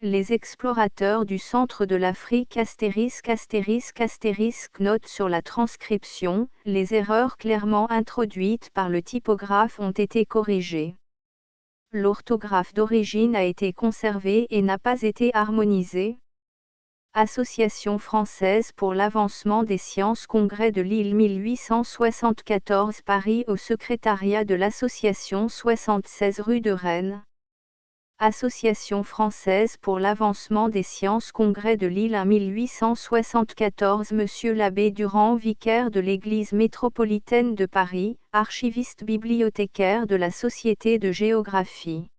Les explorateurs du centre de l'Afrique *** note sur la transcription, les erreurs clairement introduites par le typographe ont été corrigées. L'orthographe d'origine a été conservée et n'a pas été harmonisée. Association française pour l'avancement des sciences Congrès de Lille 1874 Paris au secrétariat de l'association 76 rue de Rennes. Association française pour l'avancement des sciences Congrès de Lille 1 1874 Monsieur l'abbé Durand vicaire de l'Église métropolitaine de Paris, archiviste bibliothécaire de la Société de géographie.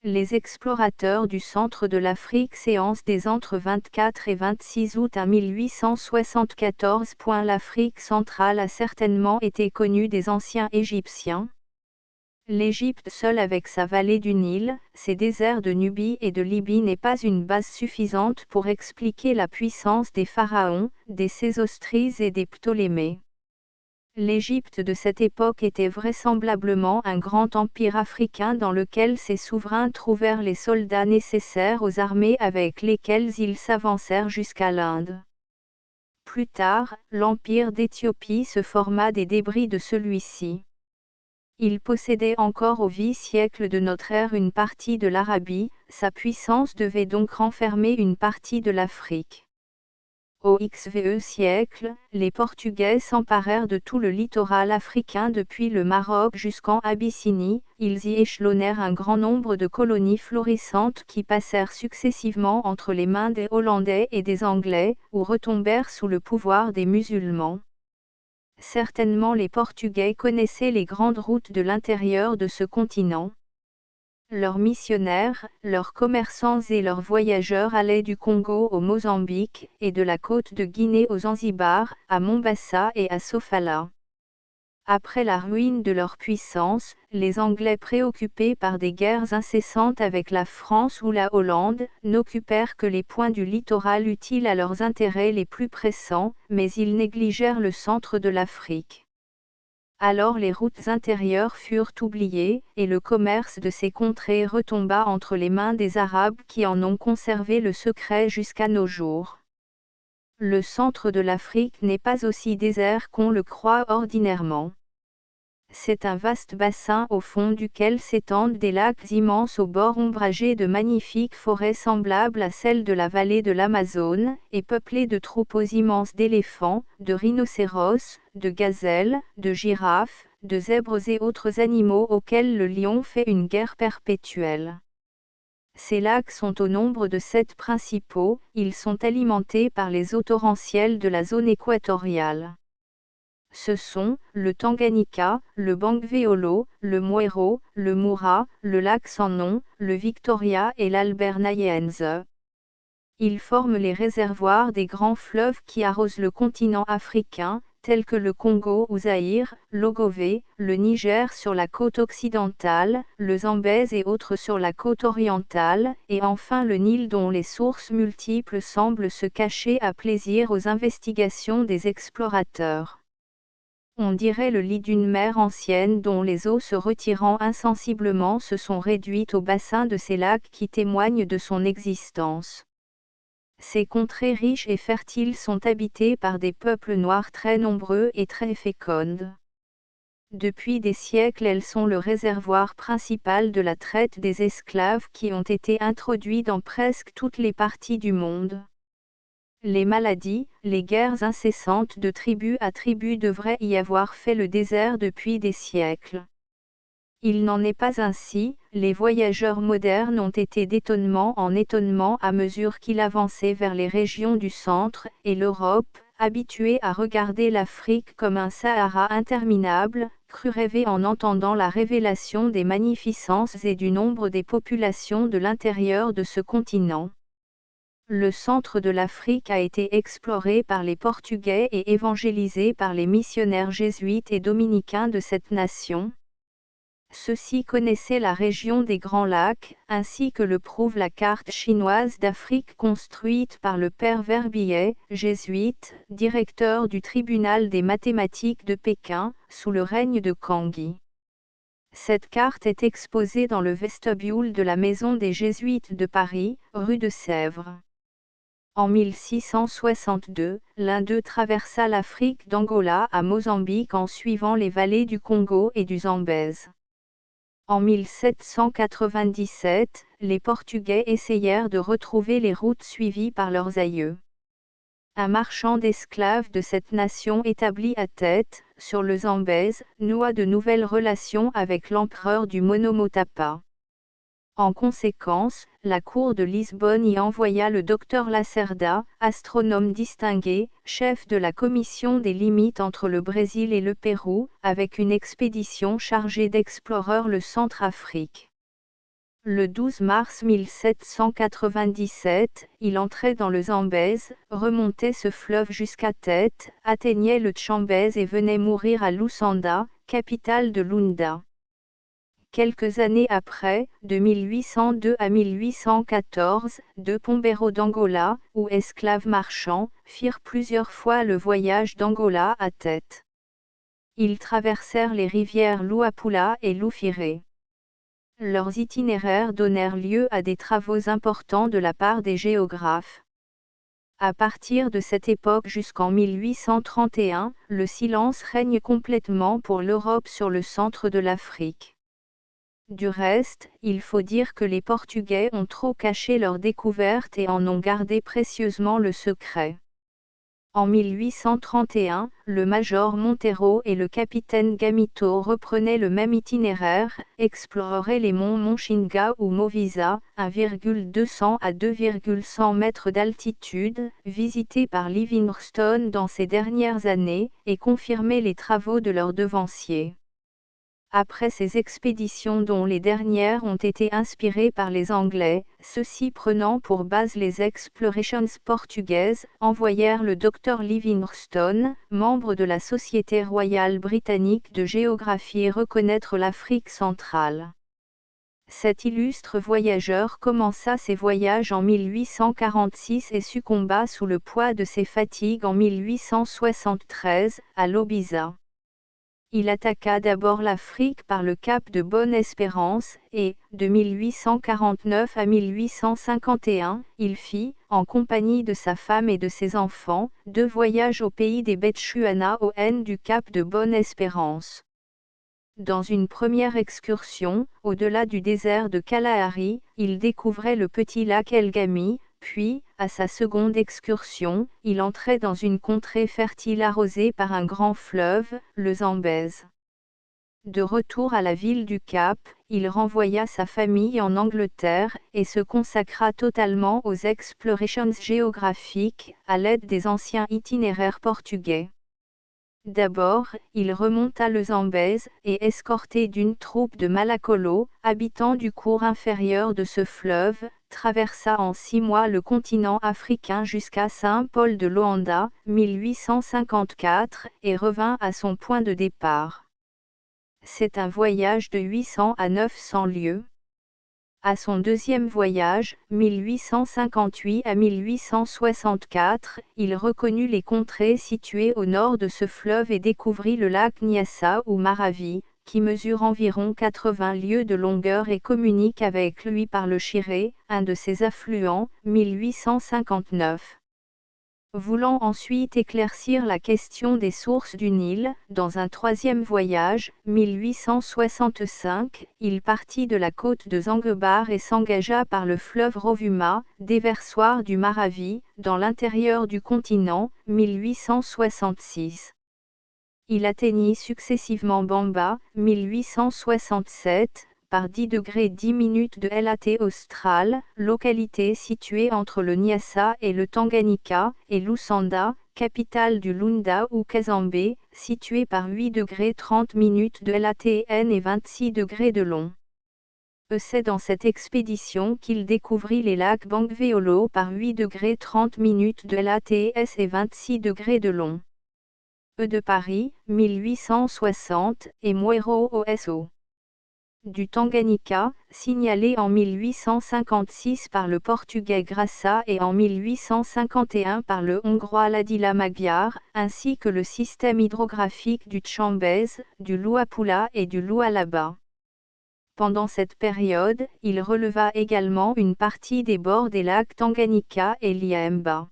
Les explorateurs du centre de l'Afrique séance des entre 24 et 26 août 1874. L'Afrique centrale a certainement été connue des anciens Égyptiens. L'Égypte seule avec sa vallée du Nil, ses déserts de Nubie et de Libye n'est pas une base suffisante pour expliquer la puissance des pharaons, des Sésostris et des Ptolémées. L'Égypte de cette époque était vraisemblablement un grand empire africain dans lequel ses souverains trouvèrent les soldats nécessaires aux armées avec lesquelles ils s'avancèrent jusqu'à l'Inde. Plus tard, l'empire d'Éthiopie se forma des débris de celui-ci. Il possédait encore au Vie siècle de notre ère une partie de l'Arabie, sa puissance devait donc renfermer une partie de l'Afrique. Au XVe siècle, les Portugais s'emparèrent de tout le littoral africain depuis le Maroc jusqu'en Abyssinie, ils y échelonnèrent un grand nombre de colonies florissantes qui passèrent successivement entre les mains des Hollandais et des Anglais, ou retombèrent sous le pouvoir des musulmans. Certainement les Portugais connaissaient les grandes routes de l'intérieur de ce continent. Leurs missionnaires, leurs commerçants et leurs voyageurs allaient du Congo au Mozambique, et de la côte de Guinée aux Zanzibar, à Mombasa et à Sofala. Après la ruine de leur puissance, les Anglais préoccupés par des guerres incessantes avec la France ou la Hollande, n'occupèrent que les points du littoral utiles à leurs intérêts les plus pressants, mais ils négligèrent le centre de l'Afrique. Alors les routes intérieures furent oubliées, et le commerce de ces contrées retomba entre les mains des Arabes qui en ont conservé le secret jusqu'à nos jours. Le centre de l'Afrique n'est pas aussi désert qu'on le croit ordinairement. C'est un vaste bassin au fond duquel s'étendent des lacs immenses aux bords ombragés de magnifiques forêts semblables à celles de la vallée de l'Amazone, et peuplées de troupeaux immenses d'éléphants, de rhinocéros, de gazelles, de girafes, de zèbres et autres animaux auxquels le lion fait une guerre perpétuelle. Ces lacs sont au nombre de 7 principaux, ils sont alimentés par les eaux torrentielles de la zone équatoriale. Ce sont, le Tanganyika, le Bangweolo, le Mwero, le Moura, le lac sans nom, le Victoria et l'Albert Nyanza. Ils forment les réservoirs des grands fleuves qui arrosent le continent africain, tels que le Congo ou Zaïre, l'Ogové, le Niger sur la côte occidentale, le Zambèze et autres sur la côte orientale, et enfin le Nil dont les sources multiples semblent se cacher à plaisir aux investigations des explorateurs. On dirait le lit d'une mer ancienne dont les eaux se retirant insensiblement se sont réduites au bassin de ces lacs qui témoignent de son existence. Ces contrées riches et fertiles sont habitées par des peuples noirs très nombreux et très fécondes. Depuis des siècles elles sont le réservoir principal de la traite des esclaves qui ont été introduits dans presque toutes les parties du monde. Les maladies, les guerres incessantes de tribu à tribu devraient y avoir fait le désert depuis des siècles. Il n'en est pas ainsi, les voyageurs modernes ont été d'étonnement en étonnement à mesure qu'ils avançaient vers les régions du centre, et l'Europe, habituée à regarder l'Afrique comme un Sahara interminable, crut rêver en entendant la révélation des magnificences et du nombre des populations de l'intérieur de ce continent. Le centre de l'Afrique a été exploré par les Portugais et évangélisé par les missionnaires jésuites et dominicains de cette nation. Ceux-ci connaissaient la région des Grands Lacs, ainsi que le prouve la carte chinoise d'Afrique construite par le père Verbier, jésuite, directeur du tribunal des mathématiques de Pékin, sous le règne de Kangui. Cette carte est exposée dans le vestibule de la Maison des Jésuites de Paris, rue de Sèvres. En 1662, l'un d'eux traversa l'Afrique d'Angola à Mozambique en suivant les vallées du Congo et du Zambèze. En 1797, les Portugais essayèrent de retrouver les routes suivies par leurs aïeux. Un marchand d'esclaves de cette nation établi à Tête, sur le Zambèze, noua de nouvelles relations avec l'empereur du Monomotapa. En conséquence, la cour de Lisbonne y envoya le docteur Lacerda, astronome distingué, chef de la commission des limites entre le Brésil et le Pérou, avec une expédition chargée d'explorer le Centrafrique. Le 12 mars 1797, il entrait dans le Zambèze, remontait ce fleuve jusqu'à Tête, atteignait le Tchambèze et venait mourir à Lusanda, capitale de Lunda. Quelques années après, de 1802 à 1814, deux Pombero d'Angola, ou esclaves marchands, firent plusieurs fois le voyage d'Angola à Tête. Ils traversèrent les rivières Luapula et Lufire. Leurs itinéraires donnèrent lieu à des travaux importants de la part des géographes. À partir de cette époque jusqu'en 1831, le silence règne complètement pour l'Europe sur le centre de l'Afrique. Du reste, il faut dire que les Portugais ont trop caché leur découverte et en ont gardé précieusement le secret. En 1831, le major Monteiro et le capitaine Gamito reprenaient le même itinéraire, exploraient les monts Monchinga ou Movisa, 1,200 à 2,100 mètres d'altitude, visités par Livingstone dans ces dernières années, et confirmaient les travaux de leurs devanciers. Après ces expéditions dont les dernières ont été inspirées par les Anglais, ceux-ci prenant pour base les explorations portugaises, envoyèrent le Dr Livingstone, membre de la Société royale britannique de géographie reconnaître l'Afrique centrale. Cet illustre voyageur commença ses voyages en 1846 et succomba sous le poids de ses fatigues en 1873, à Lobisa. Il attaqua d'abord l'Afrique par le cap de Bonne-Espérance, et, de 1849 à 1851, il fit, en compagnie de sa femme et de ses enfants, 2 voyages au pays des Bechuanaoen du cap de Bonne-Espérance. Dans une première excursion, au-delà du désert de Kalahari, il découvrait le petit lac Elgami, puis, à sa seconde excursion, il entrait dans une contrée fertile arrosée par un grand fleuve, le Zambèze. De retour à la ville du Cap, il renvoya sa famille en Angleterre, et se consacra totalement aux explorations géographiques, à l'aide des anciens itinéraires portugais. D'abord, il remonta le Zambèze, et escorté d'une troupe de Malakolo, habitants du cours inférieur de ce fleuve, traversa en 6 mois le continent africain jusqu'à Saint-Paul de Loanda, 1854, et revint à son point de départ. C'est un voyage de 800 à 900 lieues. À son deuxième voyage, 1858 à 1864, il reconnut les contrées situées au nord de ce fleuve et découvrit le lac Nyassa ou Maravi, qui mesure environ 80 lieues de longueur et communique avec lui par le Chiré, un de ses affluents, 1859. Voulant ensuite éclaircir la question des sources du Nil, dans un troisième voyage, 1865, il partit de la côte de Zanguebar et s'engagea par le fleuve Rovuma, déversoir du Maravi, dans l'intérieur du continent, 1866. Il atteignit successivement Bamba, 1867, par 10° 10' de LAT austral, localité située entre le Nyassa et le Tanganyika, et Lusanda, capitale du Lunda ou Kazambé, située par 8° 30' de LATN et 26° de long. C'est dans cette expédition qu'il découvrit les lacs Bangweolo par 8° 30' de LATS et 26° de long. De Paris, 1860, et Moero OSO. Du Tanganyika, signalé en 1856 par le portugais Graça et en 1851 par le hongrois Ladila Magyar, ainsi que le système hydrographique du Tchambèze, du Luapula et du Lualaba. Pendant cette période, il releva également une partie des bords des lacs Tanganyika et Liemba.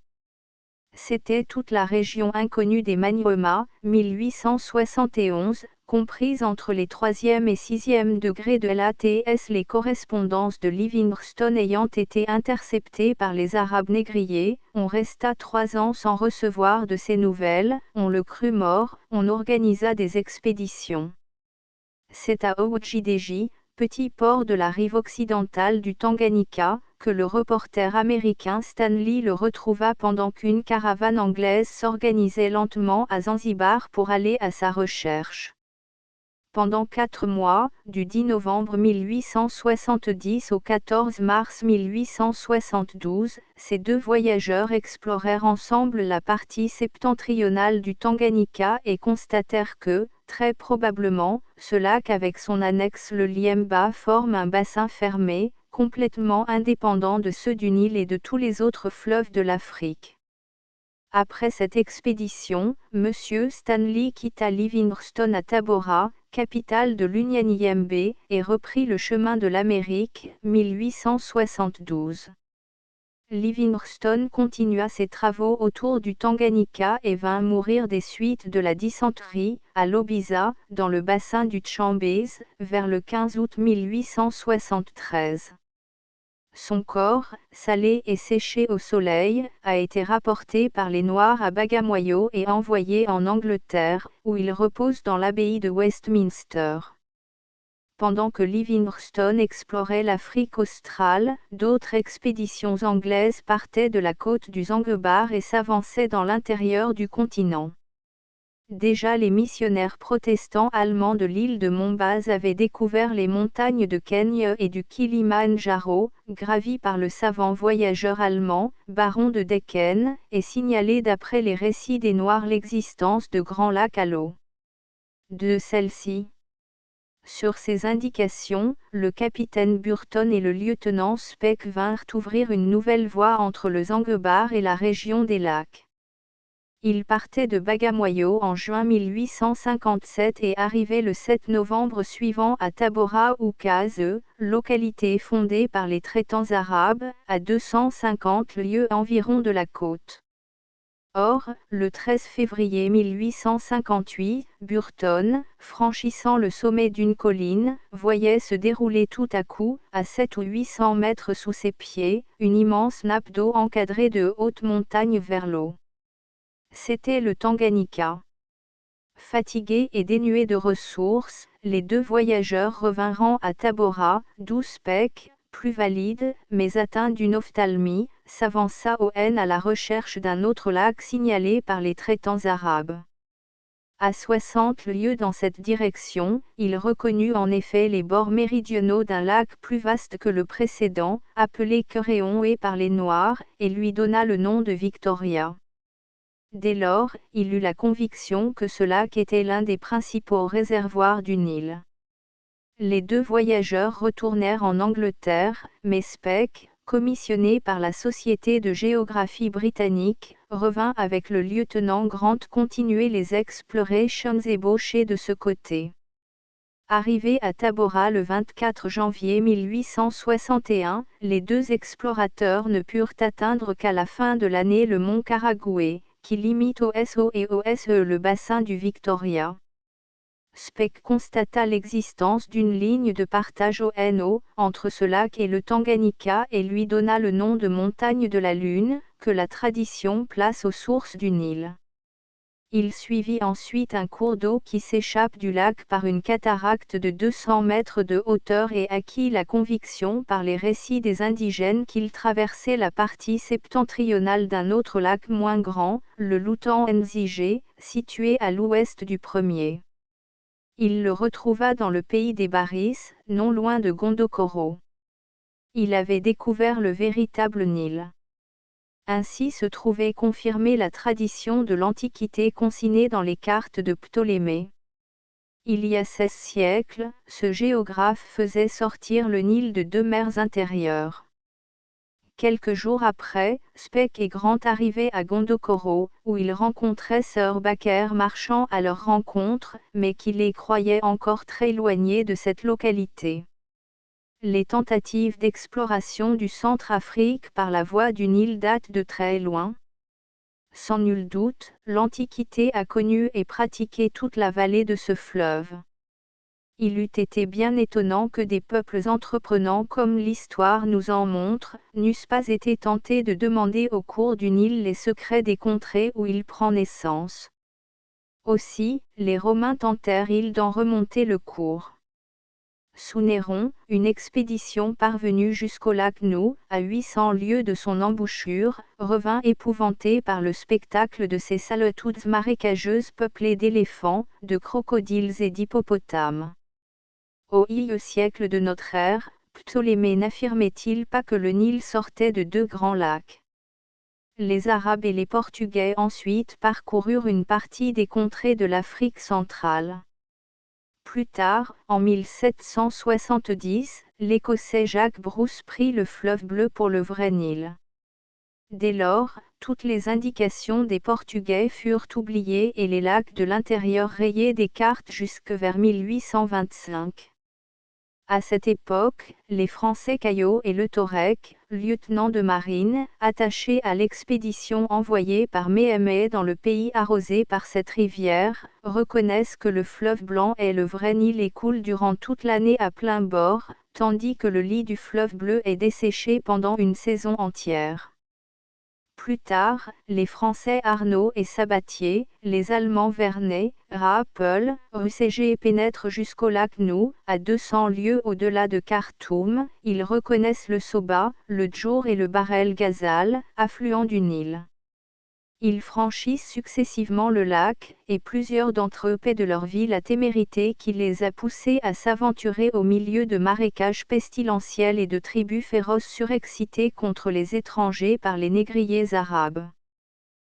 C'était toute la région inconnue des Maniema, 1871, comprise entre les 3e et 6e degrés de l'ATS. Les correspondances de Livingstone ayant été interceptées par les Arabes négriers, on resta 3 ans sans recevoir de ses nouvelles, on le crut mort, on organisa des expéditions. C'est à Ojidji, petit port de la rive occidentale du Tanganyika, que le reporter américain Stanley le retrouva pendant qu'une caravane anglaise s'organisait lentement à Zanzibar pour aller à sa recherche. Pendant 4 mois, du 10 novembre 1870 au 14 mars 1872, ces 2 voyageurs explorèrent ensemble la partie septentrionale du Tanganyika et constatèrent que, très probablement, ce lac avec son annexe le Liemba forme un bassin fermé, complètement indépendant de ceux du Nil et de tous les autres fleuves de l'Afrique. Après cette expédition, M. Stanley quitta Livingstone à Tabora, capitale de l'Unyanyembe, et reprit le chemin de l'Amérique, 1872. Livingstone continua ses travaux autour du Tanganyika et vint mourir des suites de la dysenterie, à Lobisa, dans le bassin du Chambezi, vers le 15 août 1873. Son corps, salé et séché au soleil, a été rapporté par les Noirs à Bagamoyo et envoyé en Angleterre, où il repose dans l'abbaye de Westminster. Pendant que Livingstone explorait l'Afrique australe, d'autres expéditions anglaises partaient de la côte du Zanzibar et s'avançaient dans l'intérieur du continent. Déjà les missionnaires protestants allemands de l'île de Mombasa avaient découvert les montagnes de Kenya et du Kilimandjaro, gravies par le savant voyageur allemand, baron de Decken, et signalé d'après les récits des Noirs l'existence de grands lacs à l'eau de celle-ci. Sur ces indications, le capitaine Burton et le lieutenant Speke vinrent ouvrir une nouvelle voie entre le Zanzibar et la région des lacs. Ils partaient de Bagamoyo en juin 1857 et arrivaient le 7 novembre suivant à Tabora ou Kaze, localité fondée par les traitants arabes, à 250 lieues environ de la côte. Or, le 13 février 1858, Burton, franchissant le sommet d'une colline, voyait se dérouler tout à coup, à 7 ou 800 mètres sous ses pieds, une immense nappe d'eau encadrée de hautes montagnes vers l'eau. C'était le Tanganyika. Fatigués et dénués de ressources, les 2 voyageurs revinrent à Tabora, d'où Speke, plus valide, mais atteint d'une ophtalmie, s'avança au N à la recherche d'un autre lac signalé par les traitants arabes. À 60 lieues dans cette direction, il reconnut en effet les bords méridionaux d'un lac plus vaste que le précédent, appelé Kereonwe par les Noirs, et lui donna le nom de Victoria. Dès lors, il eut la conviction que ce lac était l'un des principaux réservoirs du Nil. Les 2 voyageurs retournèrent en Angleterre, mais Speke, commissionné par la Société de géographie britannique, revint avec le lieutenant Grant continuer les explorations ébauchées de ce côté. Arrivés à Tabora le 24 janvier 1861, les 2 explorateurs ne purent atteindre qu'à la fin de l'année le mont Karagoué, qui limite au SO et au SE le bassin du Victoria. Speke constata l'existence d'une ligne de partage au NO, entre ce lac et le Tanganyika et lui donna le nom de montagne de la Lune, que la tradition place aux sources du Nil. Il suivit ensuite un cours d'eau qui s'échappe du lac par une cataracte de 200 mètres de hauteur et acquit la conviction par les récits des indigènes qu'il traversait la partie septentrionale d'un autre lac moins grand, le Lutan-Nzige, situé à l'ouest du premier. Il le retrouva dans le pays des Baris, non loin de Gondokoro. Il avait découvert le véritable Nil. Ainsi se trouvait confirmée la tradition de l'Antiquité consignée dans les cartes de Ptolémée. Il y a 16 siècles, ce géographe faisait sortir le Nil de 2 mers intérieures. Quelques jours après, Speke et Grant arrivaient à Gondokoro, où ils rencontraient Sir Baker marchant à leur rencontre, mais qui les croyait encore très éloignés de cette localité. Les tentatives d'exploration du Centrafrique par la voie du Nil datent de très loin. Sans nul doute, l'Antiquité a connu et pratiqué toute la vallée de ce fleuve. Il eût été bien étonnant que des peuples entreprenants comme l'histoire nous en montre, n'eussent pas été tentés de demander au cours du Nil les secrets des contrées où il prend naissance. Aussi, les Romains tentèrent-ils d'en remonter le cours. Sous Néron, une expédition parvenue jusqu'au lac Nou, à 800 lieues de son embouchure, revint épouvantée par le spectacle de ces solitudes marécageuses peuplées d'éléphants, de crocodiles et d'hippopotames. Au Ie siècle de notre ère, Ptolémée n'affirmait-il pas que le Nil sortait de deux grands lacs? Les Arabes et les Portugais ensuite parcoururent une partie des contrées de l'Afrique centrale. Plus tard, en 1770, l'Écossais Jacques Bruce prit le fleuve Bleu pour le vrai Nil. Dès lors, toutes les indications des Portugais furent oubliées et les lacs de l'intérieur rayés des cartes jusque vers 1825. À cette époque, les Français Caillot et Le Thorec, lieutenants de marine, attachés à l'expédition envoyée par Méhémé dans le pays arrosé par cette rivière, reconnaissent que le fleuve Blanc est le vrai Nil et coule durant toute l'année à plein bord, tandis que le lit du fleuve Bleu est desséché pendant une saison entière. Plus tard, les Français Arnaud et Sabatier, les Allemands Vernet, Rappel, Russéger pénètrent jusqu'au lac Nou, à 200 lieues au-delà de Khartoum. Ils reconnaissent le Soba, le Djour et le Bahr el Ghazal, affluents du Nil. Ils franchissent successivement le lac, et plusieurs d'entre eux paient de leur vie la témérité qui les a poussés à s'aventurer au milieu de marécages pestilentiels et de tribus féroces surexcitées contre les étrangers par les négriers arabes.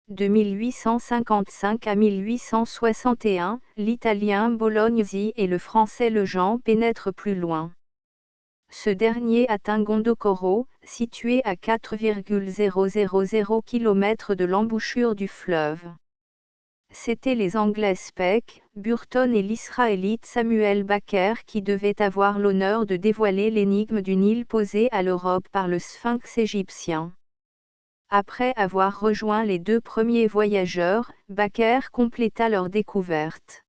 De 1855 à 1861, l'Italien Bolognesi et le Français Lejean pénètrent plus loin. Ce dernier atteint Gondokoro, situé à 4,000 km de l'embouchure du fleuve. C'étaient les Anglais Speke, Burton et l'Israélite Samuel Baker qui devaient avoir l'honneur de dévoiler l'énigme du Nil posée à l'Europe par le sphinx égyptien. Après avoir rejoint les deux premiers voyageurs, Baker compléta leur découverte.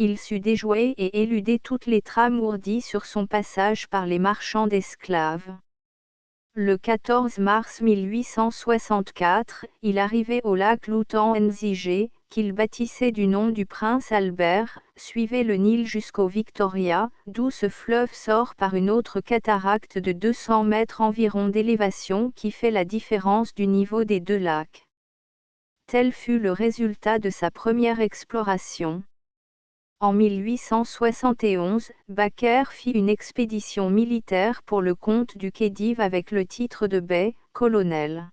Il sut déjouer et éluder toutes les trames ourdies sur son passage par les marchands d'esclaves. Le 14 mars 1864, il arrivait au lac Loutan-Nzige, qu'il baptissait du nom du prince Albert, suivait le Nil jusqu'au Victoria, d'où ce fleuve sort par une autre cataracte de 200 mètres environ d'élévation qui fait la différence du niveau des deux lacs. Tel fut le résultat de sa première exploration. En 1871, Baker fit une expédition militaire pour le comte du Khedive avec le titre de colonel.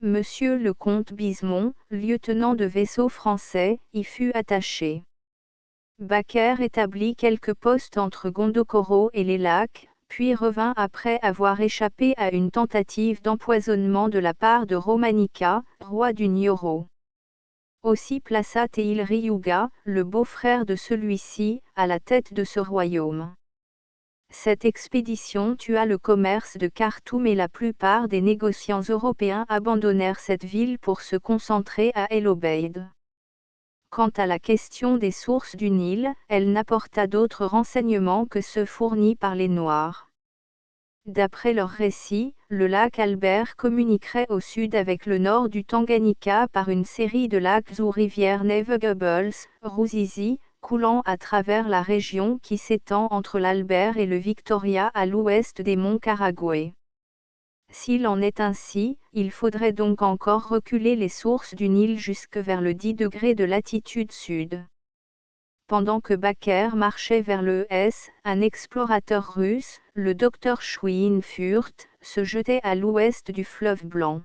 Monsieur le comte Bismont, lieutenant de vaisseau français, y fut attaché. Baker établit quelques postes entre Gondokoro et les lacs, puis revint après avoir échappé à une tentative d'empoisonnement de la part de Romanika, roi du Nyoro. Aussi plaça Teil Ryuga, le beau-frère de celui-ci, à la tête de ce royaume. Cette expédition tua le commerce de Khartoum et la plupart des négociants européens abandonnèrent cette ville pour se concentrer à El Obeid. Quant à la question des sources du Nil, elle n'apporta d'autres renseignements que ceux fournis par les Noirs. D'après leur récit, le lac Albert communiquerait au sud avec le nord du Tanganyika par une série de lacs ou rivières navigables, Ruzizi, coulant à travers la région qui s'étend entre l'Albert et le Victoria à l'ouest des monts Karagway. S'il en est ainsi, il faudrait donc encore reculer les sources du Nil jusque vers le 10 degrés de latitude sud. Pendant que Baker marchait vers le S, un explorateur russe, le docteur Schweinfurt, se jetait à l'ouest du fleuve Blanc.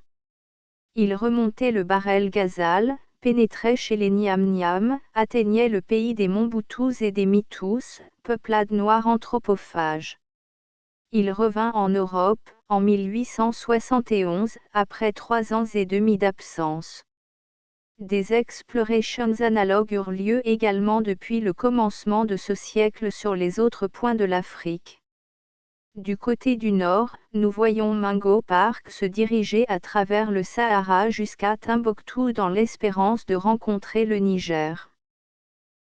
Il remontait le Bahr el Ghazal, pénétrait chez les Niam-Niam, atteignait le pays des Mombutous et des Mitous, peuplades noires anthropophages. Il revint en Europe, en 1871, après 3 ans et demi d'absence. Des explorations analogues eurent lieu également depuis le commencement de ce siècle sur les autres points de l'Afrique. Du côté du nord, nous voyons Mungo Park se diriger à travers le Sahara jusqu'à Timbuktu dans l'espérance de rencontrer le Niger.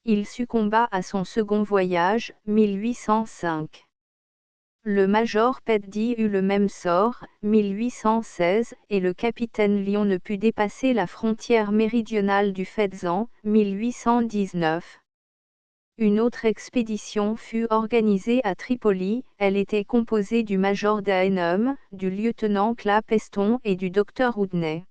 Il succomba à son second voyage, 1805. Le major Peddy eut le même sort, 1816, et le capitaine Lyon ne put dépasser la frontière méridionale du Fezzan, 1819. Une autre expédition fut organisée à Tripoli, elle était composée du major Dahenham, du lieutenant Clapeston et du docteur Oudney.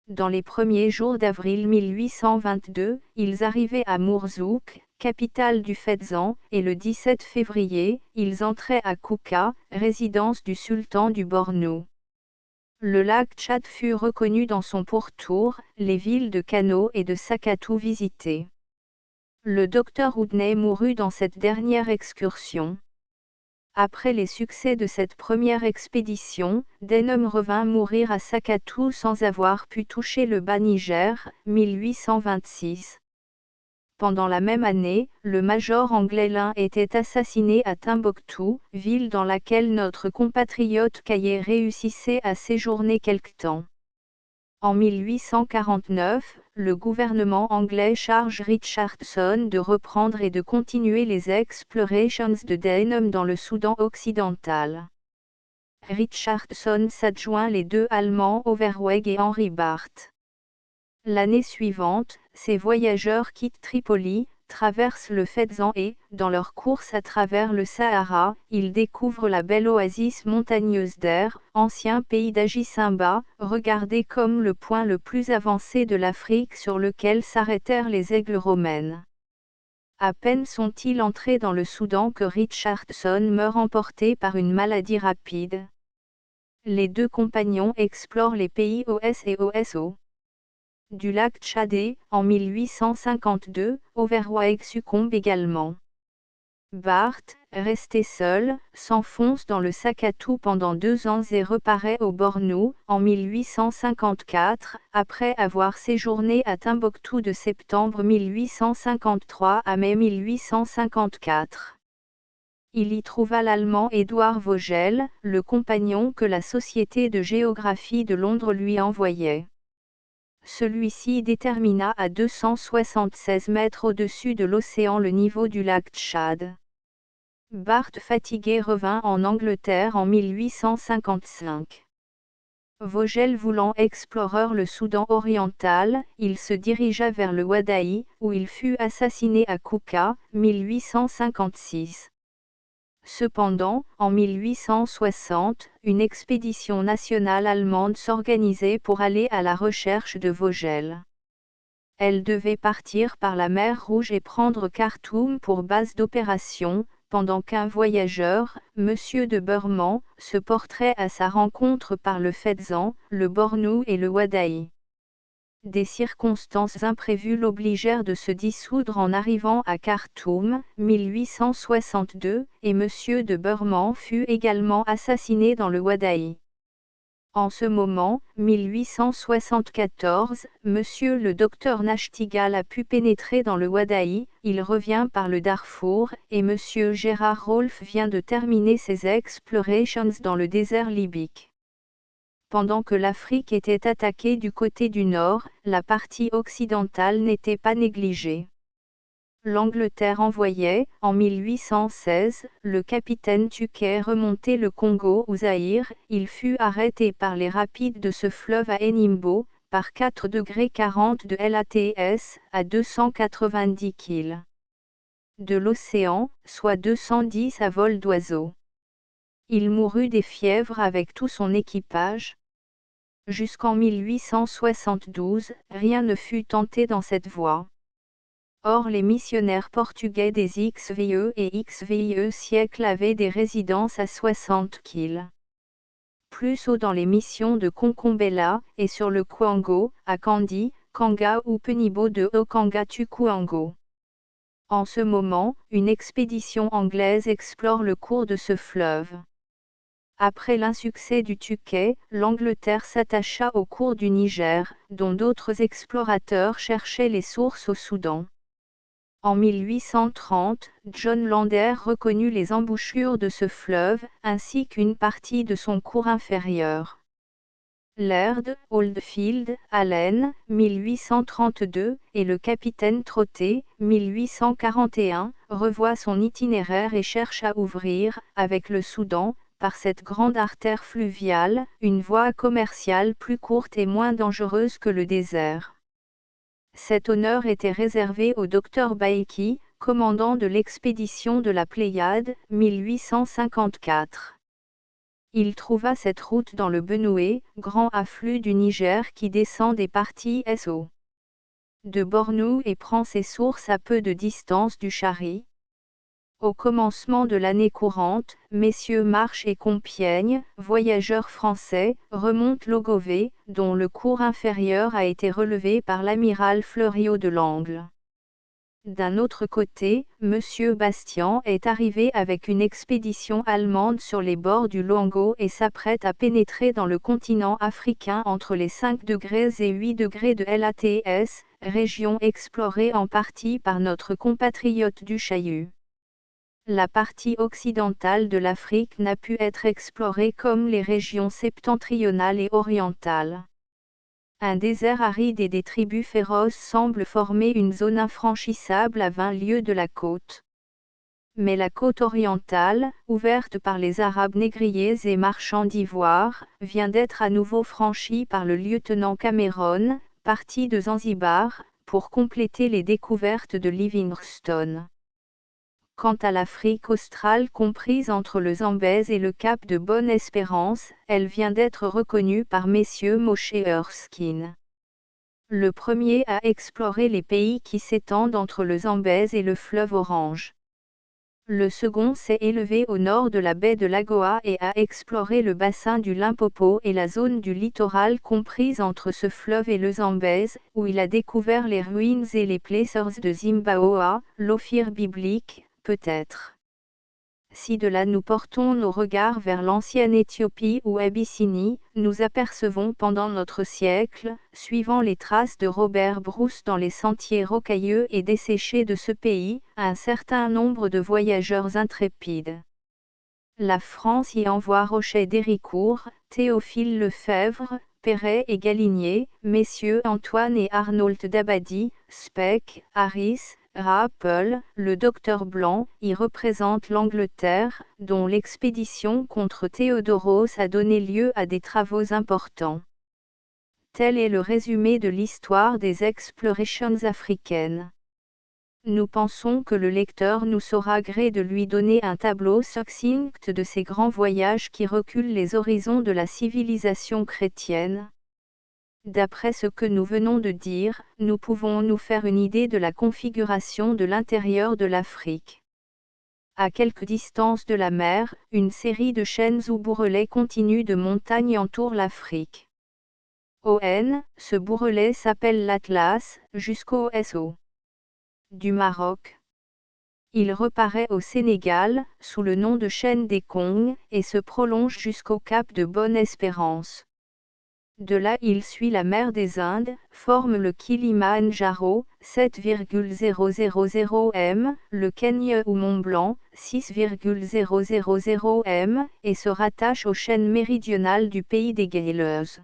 Dans les premiers jours d'avril 1822, ils arrivaient à Mourzouk, capitale du Fezzan, et le 17 février, ils entraient à Kouka, résidence du sultan du Bornou. Le lac Tchad fut reconnu dans son pourtour, les villes de Kano et de Sakatou visitées. Le docteur Oudney mourut dans cette dernière excursion. Après les succès de cette première expédition, Denham revint mourir à Sakatou sans avoir pu toucher le Bas-Niger, 1826. Pendant la même année, le major anglais Lin était assassiné à Timbuktu, ville dans laquelle notre compatriote Caillé réussissait à séjourner quelque temps. En 1849, le gouvernement anglais charge Richardson de reprendre et de continuer les explorations de Denham dans le Soudan occidental. Richardson s'adjoint les deux Allemands Overweg et Henry Barth. L'année suivante, ces voyageurs quittent Tripoli, traversent le Fezzan et, dans leur course à travers le Sahara, ils découvrent la belle oasis montagneuse d'Air, ancien pays d'Ajisimba, regardé comme le point le plus avancé de l'Afrique sur lequel s'arrêtèrent les aigles romaines. À peine sont-ils entrés dans le Soudan que Richardson meurt emporté par une maladie rapide. Les deux compagnons explorent les pays OS et OSO. Du lac Tchadé, en 1852, Overweg succombe également. Barth, resté seul, s'enfonce dans le Sakatou pendant 2 ans et reparaît au Bornou, en 1854, après avoir séjourné à Timbuktu de septembre 1853 à mai 1854. Il y trouva l'Allemand Édouard Vogel, le compagnon que la Société de géographie de Londres lui envoyait. Celui-ci détermina à 276 mètres au-dessus de l'océan le niveau du lac Tchad. Barth fatigué revint en Angleterre en 1855. Vogel voulant explorer le Soudan oriental, il se dirigea vers le Wadaï, où il fut assassiné à Kouka, 1856. Cependant, en 1860, une expédition nationale allemande s'organisait pour aller à la recherche de Vogel. Elle devait partir par la mer Rouge et prendre Khartoum pour base d'opération, pendant qu'un voyageur, M. de Burman, se porterait à sa rencontre par le Fezzan, le Bornou et le Wadaï. Des circonstances imprévues l'obligèrent de se dissoudre en arrivant à Khartoum, 1862, et M. de Burman fut également assassiné dans le Wadaï. En ce moment, 1874, M. le docteur Nachtigal a pu pénétrer dans le Wadaï, il revient par le Darfour, et M. Gérard Rolfe vient de terminer ses explorations dans le désert libyque. Pendant que l'Afrique était attaquée du côté du nord, la partie occidentale n'était pas négligée. L'Angleterre envoyait, en 1816, le capitaine Tuquet remonter le Congo au Zaïre, il fut arrêté par les rapides de ce fleuve à Enimbo, par 4°40 de LATS, à 290 km de l'océan, soit 210 à vol d'oiseau. Il mourut des fièvres avec tout son équipage. Jusqu'en 1872, rien ne fut tenté dans cette voie. Or les missionnaires portugais des XVIe et XVIe siècles avaient des résidences à 60 km. Plus haut dans les missions de Concombela, et sur le Kwango, à Kandi, Kanga ou Penibo de Okanga-Tukwango. En ce moment, une expédition anglaise explore le cours de ce fleuve. Après l'insuccès du Tuquet, l'Angleterre s'attacha au cours du Niger, dont d'autres explorateurs cherchaient les sources au Soudan. En 1830, John Lander reconnut les embouchures de ce fleuve, ainsi qu'une partie de son cours inférieur. Laird, Oldfield, Allen, 1832, et le capitaine Trotté, 1841, revoit son itinéraire et cherche à ouvrir, avec le Soudan, par cette grande artère fluviale, une voie commerciale plus courte et moins dangereuse que le désert. Cet honneur était réservé au docteur Baeki, commandant de l'expédition de la Pléiade, 1854. Il trouva cette route dans le Benoué, grand affluent du Niger qui descend des parties SO de Bornou et prend ses sources à peu de distance du Chari. Au commencement de l'année courante, messieurs Marche et Compiègne, voyageurs français, remontent l'Ogové, dont le cours inférieur a été relevé par l'amiral Fleuriot de Langle. D'un autre côté, Monsieur Bastian est arrivé avec une expédition allemande sur les bords du Longo et s'apprête à pénétrer dans le continent africain entre les 5 degrés et 8 degrés de l'ATS, région explorée en partie par notre compatriote du Chaillu. La partie occidentale de l'Afrique n'a pu être explorée comme les régions septentrionales et orientales. Un désert aride et des tribus féroces semblent former une zone infranchissable à 20 lieues de la côte. Mais la côte orientale, ouverte par les Arabes négriers et marchands d'ivoire, vient d'être à nouveau franchie par le lieutenant Cameron, parti de Zanzibar, pour compléter les découvertes de Livingstone. Quant à l'Afrique australe comprise entre le Zambèze et le cap de Bonne-Espérance, elle vient d'être reconnue par messieurs Moshe Erskine. Le premier a exploré les pays qui s'étendent entre le Zambèze et le fleuve Orange. Le second s'est élevé au nord de la baie de Lagoa et a exploré le bassin du Limpopo et la zone du littoral comprise entre ce fleuve et le Zambèze, où il a découvert les ruines et les placers de Zimbaoa, l'Ophir biblique, peut-être. Si de là nous portons nos regards vers l'ancienne Éthiopie ou Abyssinie, nous apercevons pendant notre siècle, suivant les traces de Robert Bruce dans les sentiers rocailleux et desséchés de ce pays, un certain nombre de voyageurs intrépides. La France y envoie Rochet d'Héricourt, Théophile Lefebvre, Perret et Galinier, messieurs Antoine et Arnauld Dabadie, Speke, Harris, Rappel, le docteur Blanc, y représente l'Angleterre, dont l'expédition contre Théodoros a donné lieu à des travaux importants. Tel est le résumé de l'histoire des explorations africaines. Nous pensons que le lecteur nous saura gré de lui donner un tableau succinct de ces grands voyages qui reculent les horizons de la civilisation chrétienne. D'après ce que nous venons de dire, nous pouvons nous faire une idée de la configuration de l'intérieur de l'Afrique. À quelque distance de la mer, une série de chaînes ou bourrelets continus de montagnes entourent l'Afrique. Au N, ce bourrelet s'appelle l'Atlas, jusqu'au SO du Maroc. Il reparaît au Sénégal, sous le nom de chaîne des Kongs, et se prolonge jusqu'au cap de Bonne-Espérance. De là il suit la mer des Indes, forme le Kilimandjaro, 7,000 m, le Kenya ou Mont Blanc, 6,000 m, et se rattache aux chaînes méridionales du pays des Galeuses.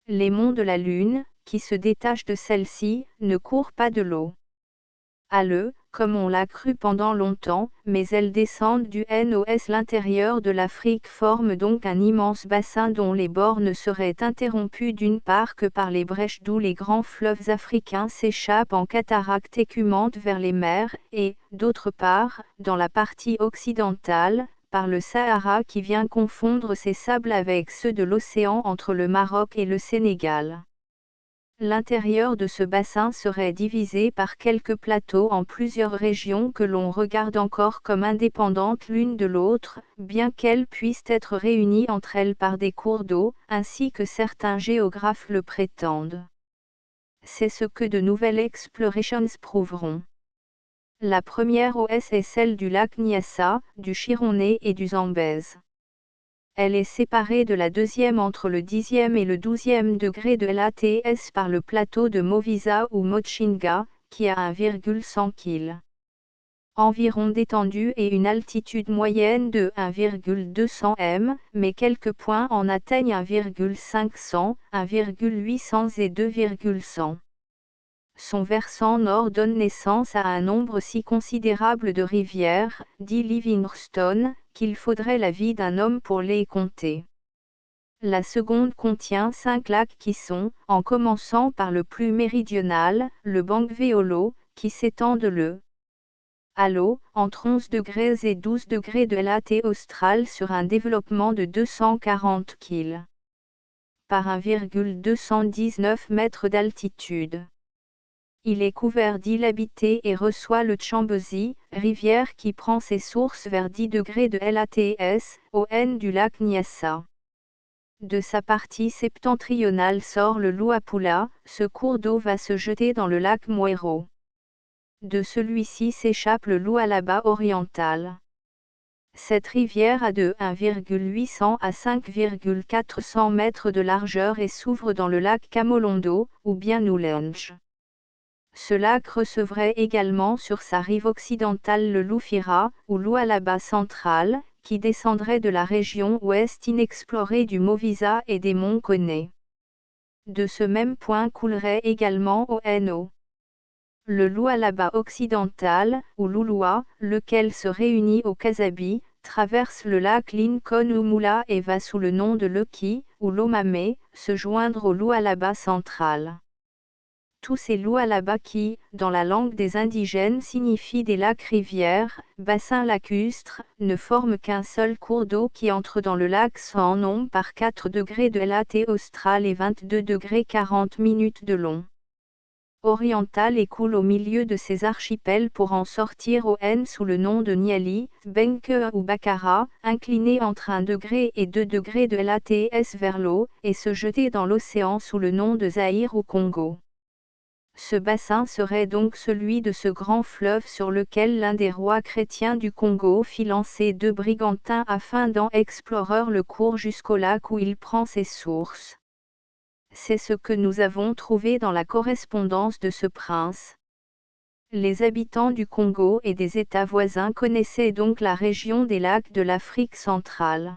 Les monts de la Lune, qui se détachent de celle-ci, ne courent pas de l'eau. Alleux, comme on l'a cru pendant longtemps, mais elles descendent du NOS. L'intérieur de l'Afrique forme donc un immense bassin dont les bords ne seraient interrompus d'une part que par les brèches d'où les grands fleuves africains s'échappent en cataractes écumantes vers les mers, et, d'autre part, dans la partie occidentale, par le Sahara qui vient confondre ses sables avec ceux de l'océan entre le Maroc et le Sénégal. L'intérieur de ce bassin serait divisé par quelques plateaux en plusieurs régions que l'on regarde encore comme indépendantes l'une de l'autre, bien qu'elles puissent être réunies entre elles par des cours d'eau, ainsi que certains géographes le prétendent. C'est ce que de nouvelles explorations prouveront. La première OS est celle du lac Nyassa, du Chironais et du Zambèze. Elle est séparée de la deuxième entre le 10e et le 12e degré de l'ATS par le plateau de Movisa ou Mochinga, qui a 1,100 km environ d'étendue et une altitude moyenne de 1,200 m, mais quelques points en atteignent 1,500, 1,800 et 2,100. Son versant nord donne naissance à un nombre si considérable de rivières, dit Livingstone, qu'il faudrait la vie d'un homme pour les compter. La seconde contient 5 lacs qui sont, en commençant par le plus méridional, le Bangweolo, qui s'étend de le à l'eau, entre 11 degrés et 12 degrés de latitude australe sur un développement de 240 km par 1,219 mètres d'altitude. Il est couvert d'îles habitées et reçoit le Chambezi, rivière qui prend ses sources vers 10 degrés de lats au N du lac Nyassa. De sa partie septentrionale sort le Luapula, ce cours d'eau va se jeter dans le lac Moero. De celui-ci s'échappe le Lualaba oriental. Cette rivière a de 1,800 à 5,400 mètres de largeur et s'ouvre dans le lac Kamolondo, ou bien Ulenj. Ce lac recevrait également sur sa rive occidentale le Lufira, ou Lualaba central, qui descendrait de la région ouest inexplorée du Movisa et des monts Koné. De ce même point coulerait également au No. Le Lualaba occidental, ou Lulua, lequel se réunit au Kasabi, traverse le lac Lincoln-Umula et va sous le nom de Loki, ou Lomame, se joindre au Lualaba central. Tous ces Lualaba qui, dans la langue des indigènes signifient des lacs-rivières, bassins lacustres, ne forment qu'un seul cours d'eau qui entre dans le lac sans nombre par 4 degrés de latitude australe et 22 degrés 40 minutes de long. Oriental et coule au milieu de ces archipels pour en sortir au N sous le nom de Nyali, Benke ou Bakara, incliné entre 1 degré et 2 degrés de latitude vers l'eau, et se jeter dans l'océan sous le nom de Zaïre ou Congo. Ce bassin serait donc celui de ce grand fleuve sur lequel l'un des rois chrétiens du Congo fit lancer 2 brigantins afin d'en explorer le cours jusqu'au lac où il prend ses sources. C'est ce que nous avons trouvé dans la correspondance de ce prince. Les habitants du Congo et des États voisins connaissaient donc la région des lacs de l'Afrique centrale.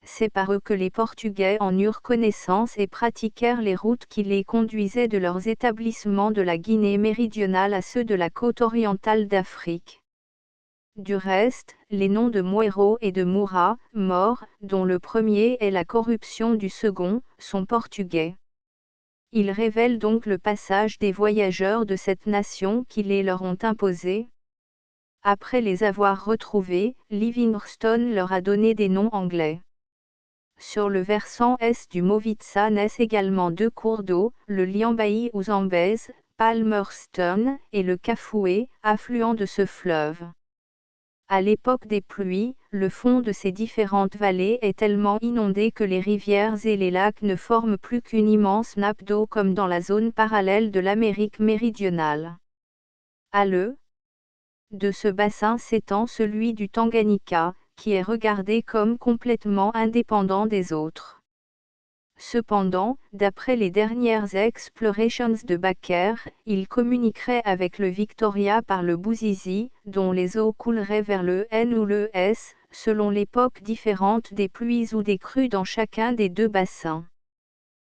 C'est par eux que les Portugais en eurent connaissance et pratiquèrent les routes qui les conduisaient de leurs établissements de la Guinée méridionale à ceux de la côte orientale d'Afrique. Du reste, les noms de Moero et de Moura, mort, dont le premier est la corruption du second, sont portugais. Ils révèlent donc le passage des voyageurs de cette nation qui les leur ont imposés. Après les avoir retrouvés, Livingstone leur a donné des noms anglais. Sur le versant est du Movitsa naissent également 2 cours d'eau, le Liambaï ou Zambèze, Palmerston, et le Kafoué, affluent de ce fleuve. À l'époque des pluies, le fond de ces différentes vallées est tellement inondé que les rivières et les lacs ne forment plus qu'une immense nappe d'eau comme dans la zone parallèle de l'Amérique méridionale. À l'e de ce bassin s'étend celui du Tanganyika, qui est regardé comme complètement indépendant des autres. Cependant, d'après les dernières explorations de Baker, il communiquerait avec le Victoria par le Bouzizi, dont les eaux couleraient vers le N ou le S, selon l'époque différente des pluies ou des crues dans chacun des 2 bassins.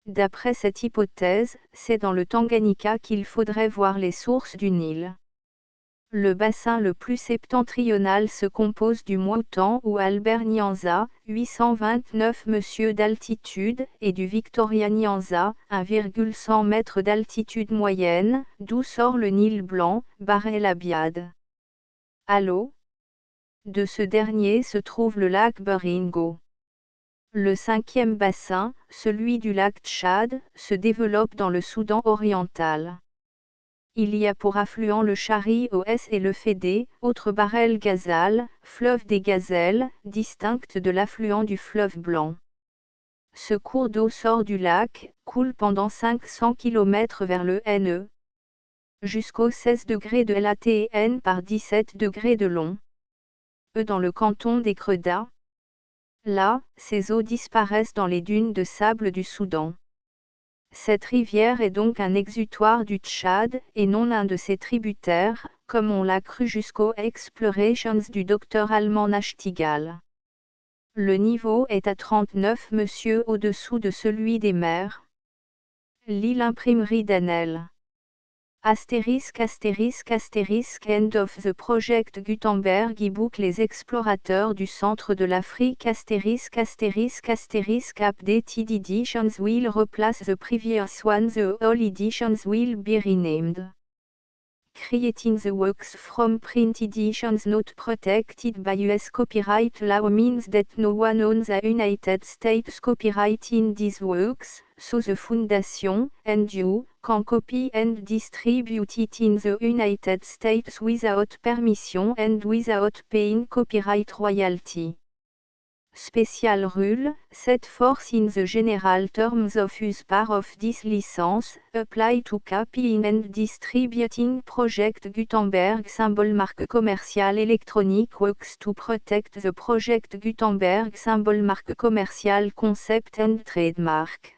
D'après cette hypothèse, c'est dans le Tanganyika qu'il faudrait voir les sources du Nil. Le bassin le plus septentrional se compose du Moutan ou Albert Nyanza, 829 m d'altitude, et du Victoria Nyanza, 1,100 m d'altitude moyenne, d'où sort le Nil blanc, Bahr el Abiad. À l'eau de ce dernier se trouve le lac Baringo. Le 5e bassin, celui du lac Tchad, se développe dans le Soudan oriental. Il y a pour affluent le Chari au S et le Fédé, autre Bahr el Ghazal, fleuve des gazelles, distincte de l'affluent du fleuve Blanc. Ce cours d'eau sort du lac, coule pendant 500 km vers le Ne, jusqu'aux 16 degrés de latn par 17 degrés de long. Dans le canton des Credas. Là, ces eaux disparaissent dans les dunes de sable du Soudan. Cette rivière est donc un exutoire du Tchad, et non un de ses tributaires, comme on l'a cru jusqu'aux explorations du docteur allemand Nachtigal. Le niveau est à 39 monsieur au-dessous de celui des mers. Lit l'imprimerie d'Anel. Astérisque end of the project Gutenberg e-book. Les explorateurs du centre de l'Afrique updated editions will replace the previous one. The all editions will be renamed. Creating the works from print editions not protected by US copyright law means that no one owns a United States copyright in these works, so the Foundation, and you, can copy and distribute it in the United States without permission and without paying copyright royalty. Special rule, set forth in the general terms of use part of this license, apply to copying and distributing Project Gutenberg symbol marque commerciale electronic works to protect the Project Gutenberg symbol marque commerciale concept and trademark.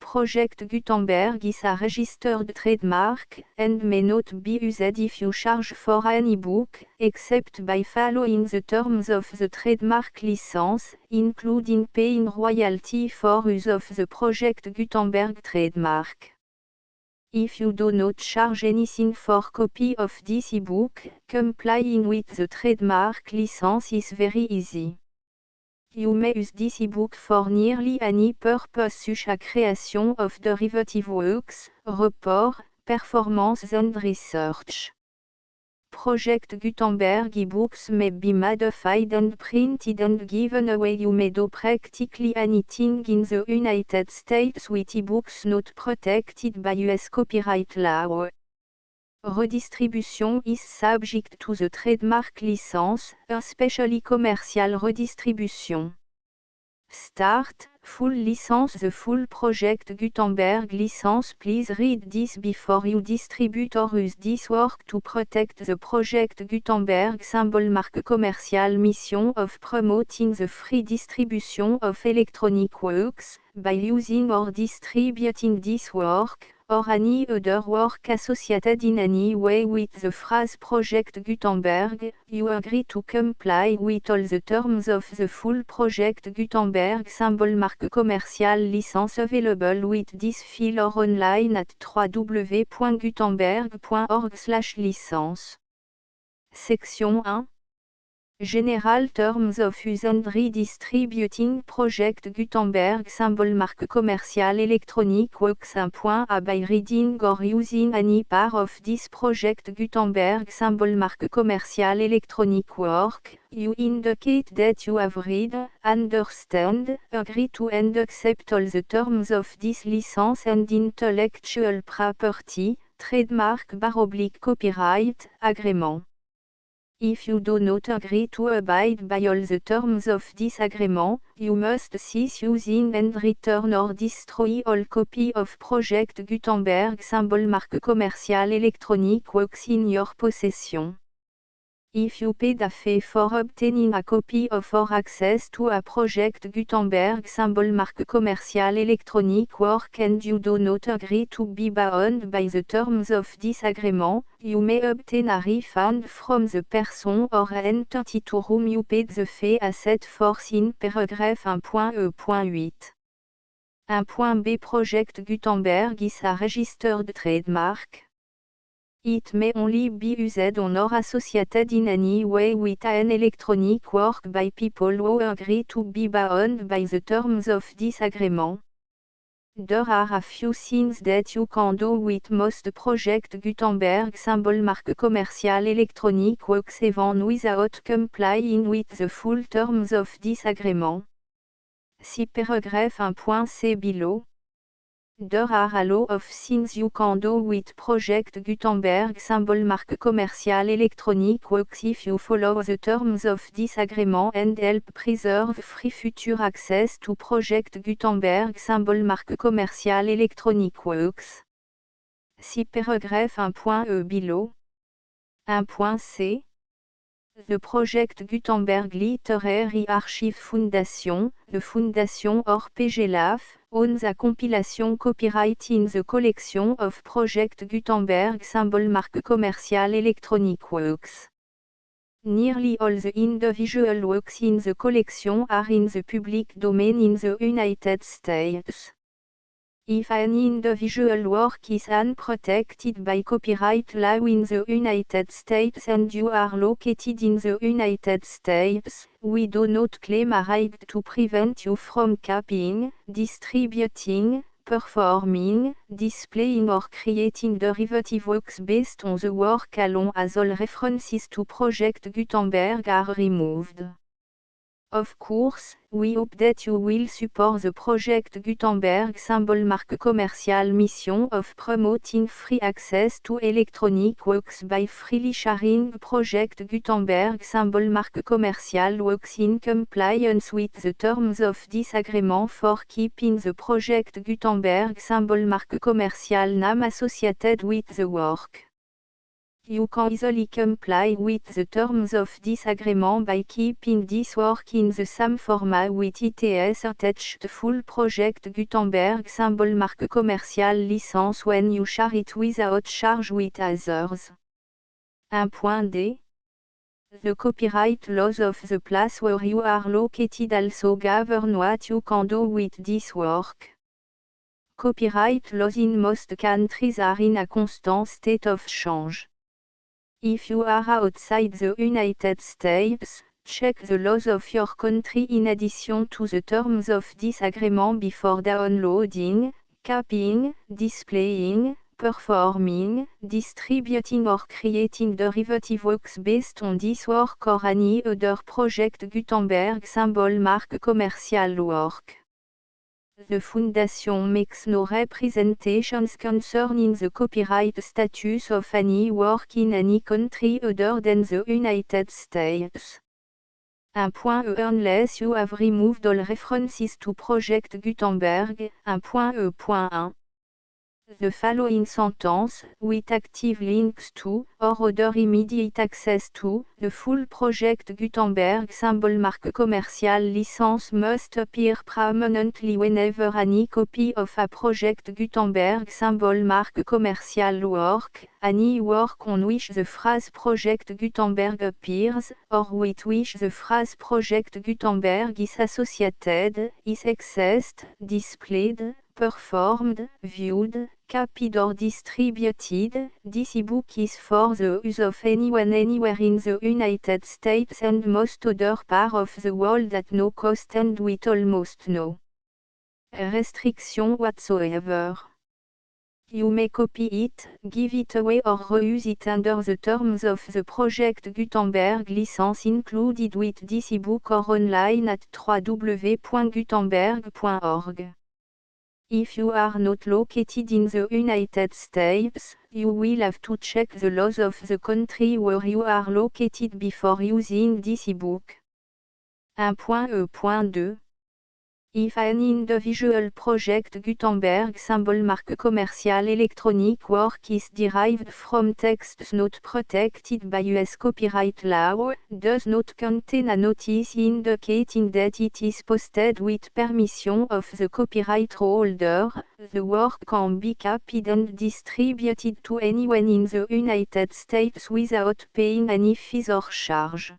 Project Gutenberg is a registered trademark, and may not be used if you charge for an e-book, except by following the terms of the trademark license, including paying royalty for use of the Project Gutenberg trademark. If you do not charge anything for copy of this e-book, complying with the trademark license is very easy. You may use this e-book for nearly any purpose such as creation of derivative works, report, performance and research. Project Gutenberg e-books may be modified and printed and given away. You may do practically anything in the United States with e-books not protected by US copyright law. Redistribution is subject to the trademark license, especially commercial redistribution. Start, full license. The full Project Gutenberg license. Please read this before you distribute or use this work to protect the Project Gutenberg symbol marque commerciale. Mission of promoting the free distribution of electronic works, by using or distributing this work, or any other work associated in any way with the phrase Project Gutenberg. You agree to comply with all the terms of the full Project Gutenberg symbol marque commerciale license available with this file or online at www.gutenberg.org/licence. Section 1. General Terms of Use and Redistributing Project Gutenberg symbol marque commerciale electronic works. 1.a By reading or using any part of this Project Gutenberg symbol marque commerciale electronic work, you indicate that you have read, understand, agree to and accept all the terms of this license and intellectual property, trademark / copyright, agreement. If you do not agree to abide by all the terms of this agreement, you must cease using and return or destroy all copy of Project Gutenberg symbol marque commerciale electronic works in your possession. If you paid a fee for obtaining a copy of or access to a Project Gutenberg symbol marque commerciale electronic work and you do not agree to be bound by the terms of this agreement, you may obtain a refund from the person or entity to whom you paid the fee as set forth in paragraph 1.e.8. 1.b Project Gutenberg is a registered trademark. It may only be used on or associated in any way with an electronic work by people who agree to be bound by the terms of this agreement. There are a few things that you can do with most Project Gutenberg symbol marque commerciale electronic works even without complying with the full terms of this agreement. See paragraph 1.c below. There are a lot of things you can do with Project Gutenberg symbol marque commerciale electronic works if you follow the terms of this agreement and help preserve free future access to Project Gutenberg symbol marque commerciale electronic works. See paragraph 1.e below. 1.c The Project Gutenberg Literary Archive Foundation, the Foundation or PGLAF, owns a compilation copyright in the collection of Project Gutenberg symbol marque commercial electronic works. Nearly all the individual works in the collection are in the public domain in the United States. If an individual work is unprotected by copyright law in the United States and you are located in the United States, we do not claim a right to prevent you from copying, distributing, performing, displaying or creating derivative works based on the work alone as all references to Project Gutenberg are removed. Of course, we hope that you will support the Project Gutenberg symbol marque commercial mission of promoting free access to electronic works by freely sharing Project Gutenberg symbol marque commercial works in compliance with the terms of this agreement for keeping the Project Gutenberg symbol marque commercial name associated with the work. You can easily comply with the terms of this agreement by keeping this work in the same format with its attached full Project Gutenberg symbol marque commercial license when you share it without charge with others. 1.d. The copyright laws of the place where you are located also govern what you can do with this work. Copyright laws in most countries are in a constant state of change. If you are outside the United States, check the laws of your country in addition to the terms of this agreement before downloading, copying, displaying, performing, distributing or creating derivative works based on this work or any other Project Gutenberg symbol marque commercial work. The Foundation makes no representations concerning the copyright status of any work in any country other than the United States. 1.e Unless you have removed all references to Project Gutenberg. 1.e.1 The following sentence, with active links to, or other immediate access to, the full Project Gutenberg symbol marque commercial license must appear prominently whenever any copy of a Project Gutenberg symbol marque commercial work, any work on which the phrase Project Gutenberg appears, or with which the phrase Project Gutenberg is associated, is accessed, displayed, performed, viewed, copied or distributed. This ebook is for the use of anyone anywhere in the United States and most other parts of the world at no cost and with almost no restriction whatsoever. You may copy it, give it away or reuse it under the terms of the Project Gutenberg license included with this ebook or online at www.gutenberg.org. If you are not located in the United States, you will have to check the laws of the country where you are located before using this ebook. 1.e.2 If an individual Project Gutenberg symbol marque commercial electronic work is derived from texts not protected by US copyright law, does not contain a notice indicating that it is posted with permission of the copyright holder, the work can be copied and distributed to anyone in the United States without paying any fees or charge.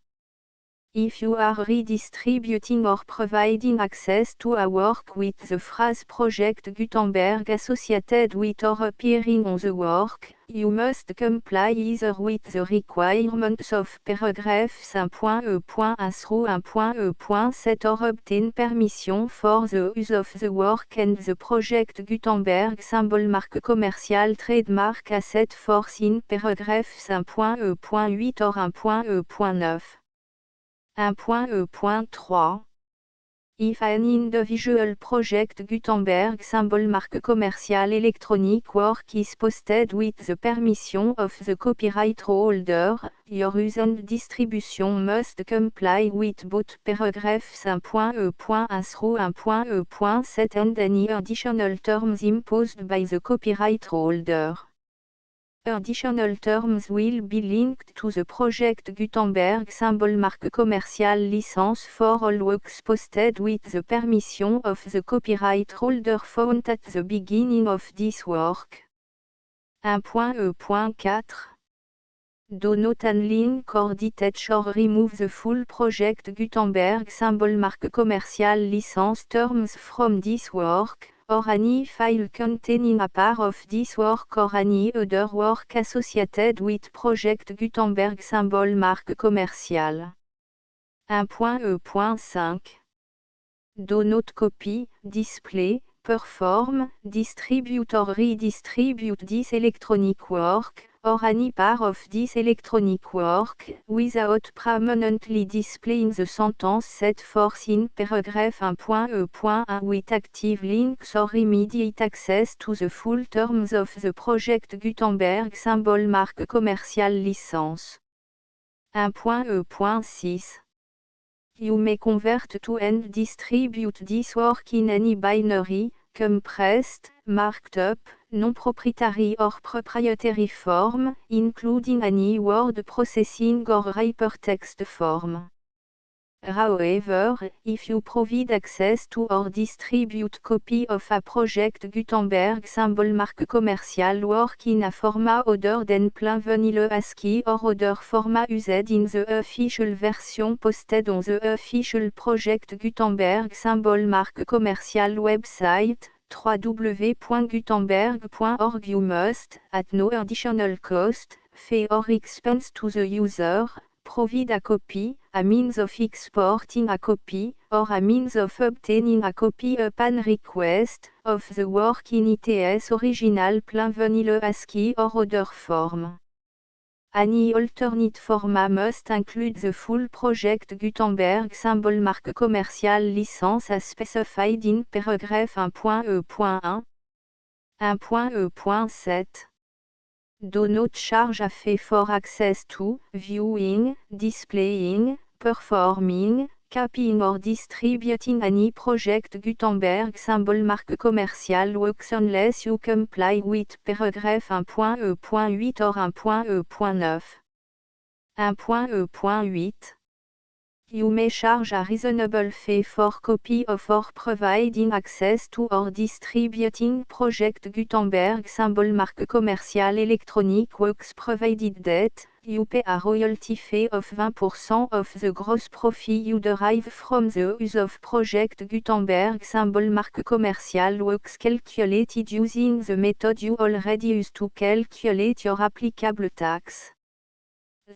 If you are redistributing or providing access to a work with the phrase Project Gutenberg associated with or appearing on the work, you must comply either with the requirements of paragraphs 1.e.1 through 1.e.7 or obtain permission for the use of the work and the Project Gutenberg symbol marque commercial trademark as set forth in paragraphs 1.e.8 or 1.e.9. 1.e.3 If an individual Project Gutenberg symbol marque commercial electronic work is posted with the permission of the copyright holder, your use and distribution must comply with both paragraphs 1.e.1 through 1.e.7 and any additional terms imposed by the copyright holder. Additional terms will be linked to the project Gutenberg symbol marque commercial license for all works posted with the permission of the copyright holder found at the beginning of this work. 1.e.4 Do not unlink or detach or remove the full project Gutenberg symbol marque commercial license terms from this work, or any file containing a part of this work or any other work associated with project Gutenberg symbol marque commercial. 1.e.5 Do not copy, display, perform, distribute or redistribute this electronic work, or any part of this electronic work, without permanently displaying the sentence set forth in paragraph 1.e.1 with active links or immediate access to the full terms of the project Gutenberg symbol marque commercial license. 1.e.6 You may convert to and distribute this work in any binary, compressed, marked up, non-proprietary or proprietary form, including any word processing or hypertext form. However, if you provide access to or distribute copy of a project Gutenberg symbol marque commercial work in a format other than plain vanilla ASCII or other format used in the official version posted on the official project Gutenberg symbol marque commercial website, www.gutenberg.org, you must, at no additional cost, fee or expense to the user, provide a copy, a means of exporting a copy, or a means of obtaining a copy upon request, of the work in its original plain vanilla ASCII or other form. Any alternate format must include the full project Gutenberg symbol marque commercial license as specified in paragraph 1.e.1. 1.e.7 Do not charge a fee for access to, viewing, displaying, performing, copying or distributing any project Gutenberg symbol marque commercial works unless you comply with paragraph 1.e.8 or 1.e.9. 1.e.8 You may charge a reasonable fee for copy of or providing access to or distributing project Gutenberg symbol marque commercial electronic works provided that, you pay a royalty fee of 20% of the gross profit you derive from the use of project Gutenberg symbol marque commercial works calculated using the method you already use to calculate your applicable tax.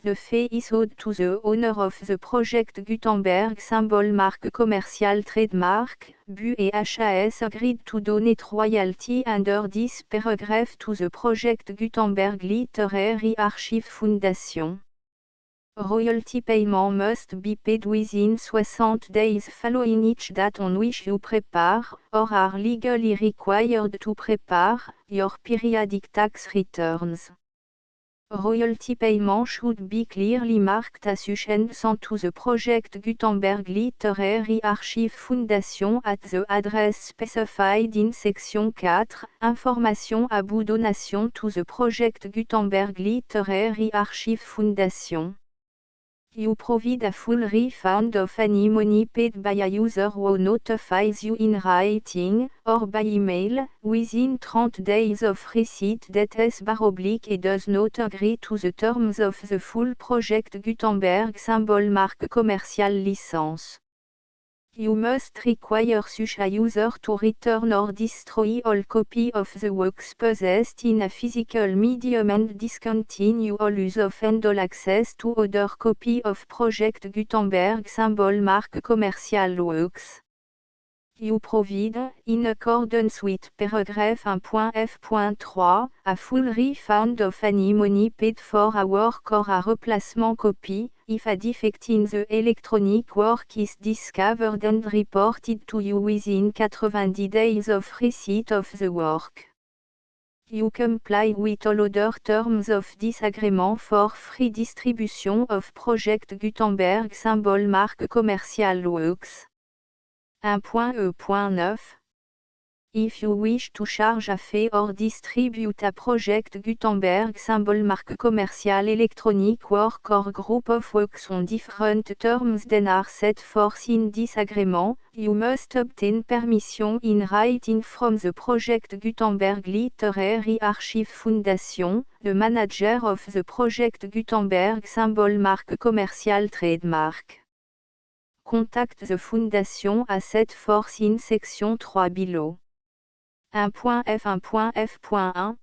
The fee is owed to the owner of the project Gutenberg symbol marque commercial trademark, BU et HAS agreed to donate royalty under this paragraph to the project Gutenberg Literary Archive Foundation. Royalty payment must be paid within 60 days following each date on which you prepare, or are legally required to prepare, your periodic tax returns. Royalty payment should be clearly marked assumptions to the project Gutenberg Literary Archive Foundation at the address specified in section 4, Information about donation to the project Gutenberg Literary Archive Foundation. You provide a full refund of any money paid by a user who notifies you in writing, or by email, within 30 days of receipt that // does not agree to the terms of the full project Gutenberg symbol marque commercial license. You must require such a user to return or destroy all copy of the works possessed in a physical medium and discontinue all use of and all access to other copy of project Gutenberg symbol marque commercial works. You provide, in accordance with paragraph 1.f.3, a full refund of any money paid for a work or a replacement copy, if a defect in the electronic work is discovered and reported to you within 90 days of receipt of the work. You comply with all other terms of this agreement for free distribution of project Gutenberg symbol marque commercial works. 1.e.9 If you wish to charge a fee or distribute a project Gutenberg symbol marque commercial electronic work or group of works on different terms than are set forth in this agreement, you must obtain permission in writing from the project Gutenberg Literary Archive Foundation, the manager of the project Gutenberg symbol marque commercial trademark. Contact the Foundation à set forth in section 3 below. 1.f1.f.1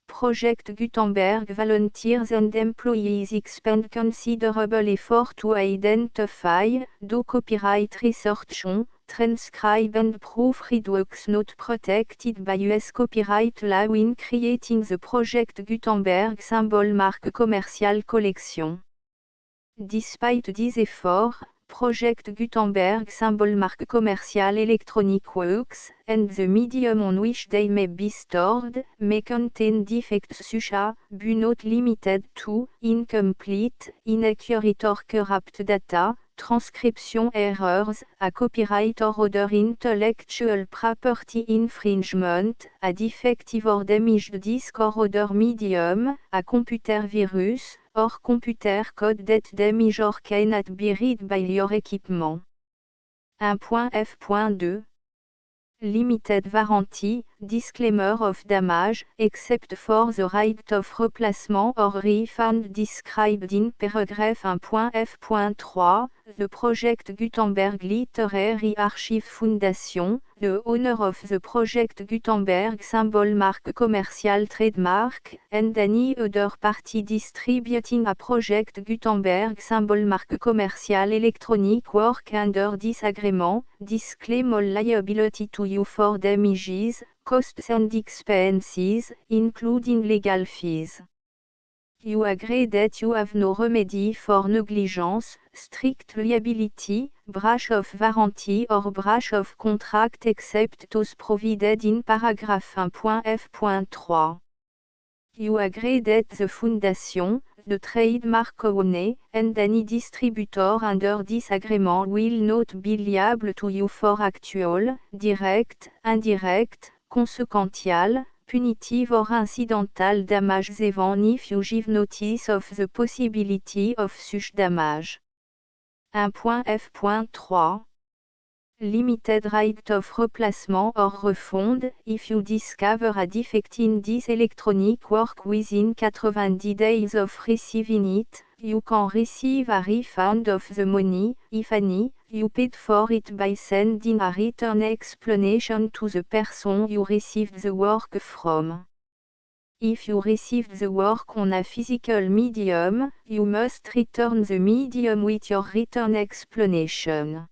Project Gutenberg volunteers and employees expend considerable effort to identify, do copyright research on, transcribe and proofread works not protected by US copyright law in creating the Project Gutenberg symbol marque commercial collection. Despite these efforts, Project Gutenberg symbol marque commercial electronic works, and the medium on which they may be stored, may contain defects such as, but not limited to, incomplete, inaccurate or corrupt data, transcription errors, a copyright or other intellectual property infringement, a defective or damaged disk or other medium, a computer virus, or computer code that damage or cannot be read by your equipment. 1.f.2 Limited warranty, disclaimer of damage, except for the right of replacement or refund described in paragraph 1.f.3, the Project Gutenberg Literary Archive Foundation, the owner of the Project Gutenberg symbol marque commercial trademark, and any other party distributing a Project Gutenberg symbol marque commercial electronic work under this agreement, disclaim all liability to you for damages, costs and expenses, including legal fees. You agree that you have no remedy for negligence, strict liability, breach of warranty or breach of contract except those provided in paragraph 1.f.3. You agree that the Foundation, the trademark owner, and any distributor under this agreement will not be liable to you for actual, direct, indirect, consequential, punitive or incidental damages even if you give notice of the possibility of such damage. 1.f.3 Limited right of replacement or refund, if you discover a defect in this electronic work within 90 days of receiving it, you can receive a refund of the money, if any, you paid for it by sending a written explanation to the person you received the work from. If you received the work on a physical medium, you must return the medium with your written explanation.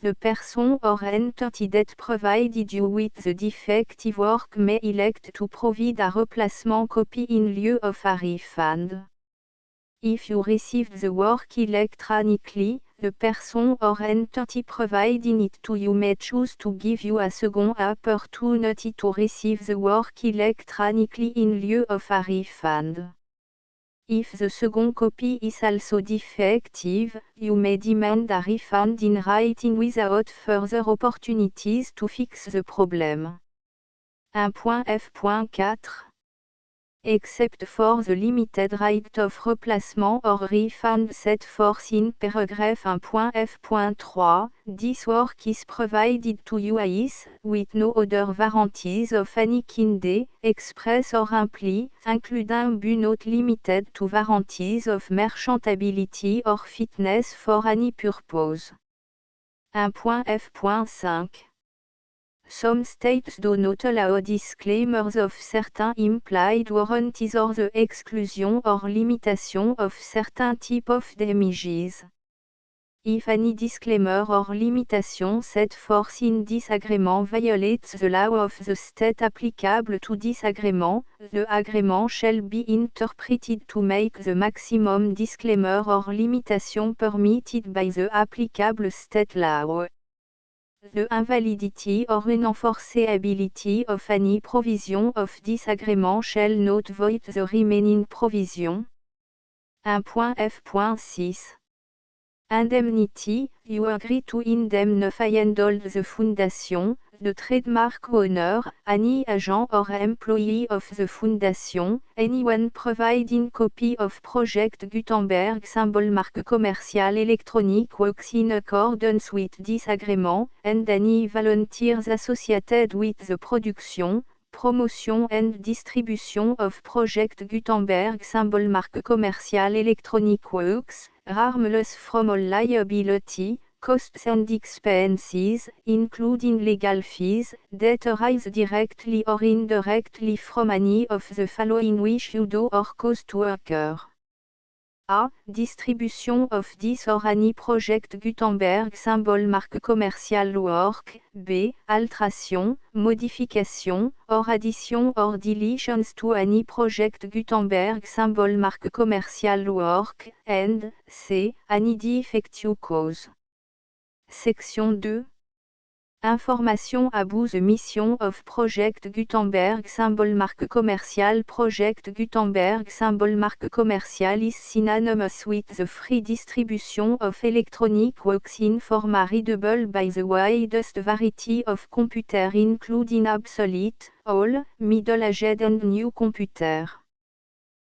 The person or entity that provided you with the defective work may elect to provide a replacement copy in lieu of a refund. If you received the work electronically, the person or entity providing it to you may choose to give you a second opportunity to receive the work electronically in lieu of a refund. If the second copy is also defective, you may demand a refund in writing without further opportunities to fix the problem. 1.f.4 Except for the limited right of replacement or refund set forth in paragraph 1.f.3, this work is provided to you as, with no other warranties of any kind, express or implied, including but not limited to warranties of merchantability or fitness for any purpose. 1.f.5 Some states do not allow disclaimers of certain implied warranties or the exclusion or limitation of certain type of damages. If any disclaimer or limitation set forth in this agreement violates the law of the state applicable to this agreement, the agreement shall be interpreted to make the maximum disclaimer or limitation permitted by the applicable state law. The invalidity or unenforceability of any provision of this agreement shall not void the remaining provision. 1.f.6 Indemnity, you agree to indemnify and hold the Foundation, the trademark owner, any agent or employee of the Foundation, anyone providing copy of Project Gutenberg symbol marque commerciale électronique works in accordance with this agreement, and any volunteers associated with the production, promotion and distribution of Project Gutenberg symbol marque commerciale électronique works, are harmless from all liability, costs and expenses, including legal fees, that arise directly or indirectly from any of the following which you do or cause to occur. A. Distribution of this or any Project Gutenberg symbol marque commerciale work. B. Alteration, modification, or addition or deletions to any Project Gutenberg symbol marque commerciale work. And C. Any defective cause. Section 2. Information about the mission of Project Gutenberg symbol marque commerciale. Project Gutenberg symbol marque commerciale is synonymous with the free distribution of electronic works in format readable by the widest variety of computer including obsolete, old, middle-aged and new computer.